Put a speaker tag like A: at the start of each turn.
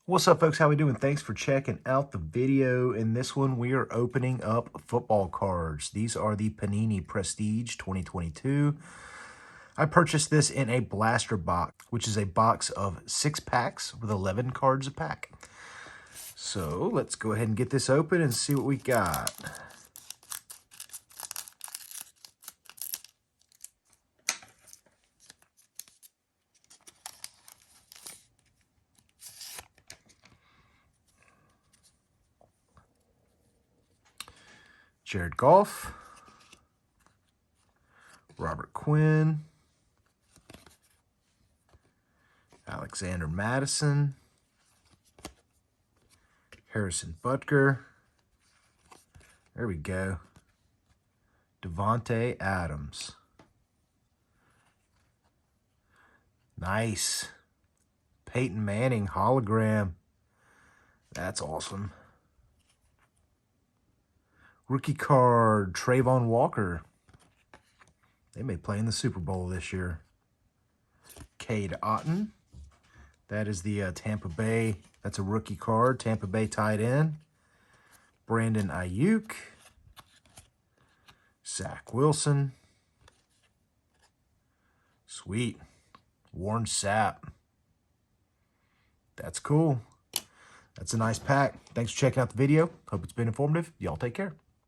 A: What's up, folks? How we doing? Thanks for checking out the video. In this one, we are opening up football cards. These are the Panini Prestige 2022. I purchased this in a blaster box, which is a box of 6 packs with 11 cards a pack. So let's go ahead and get this open and see what we got. Jared Goff, Robert Quinn, Alexander Madison, Harrison Butker, there we go, Devontae Adams. Nice. Peyton Manning hologram. That's awesome. Rookie card, Trayvon Walker. They may play in the Super Bowl this year. Cade Otton. That is the Tampa Bay. That's a rookie card. Tampa Bay tight end. Brandon Ayuk. Zach Wilson. Sweet. Warren Sapp. That's cool. That's a nice pack. Thanks for checking out the video. Hope it's been informative. Y'all take care.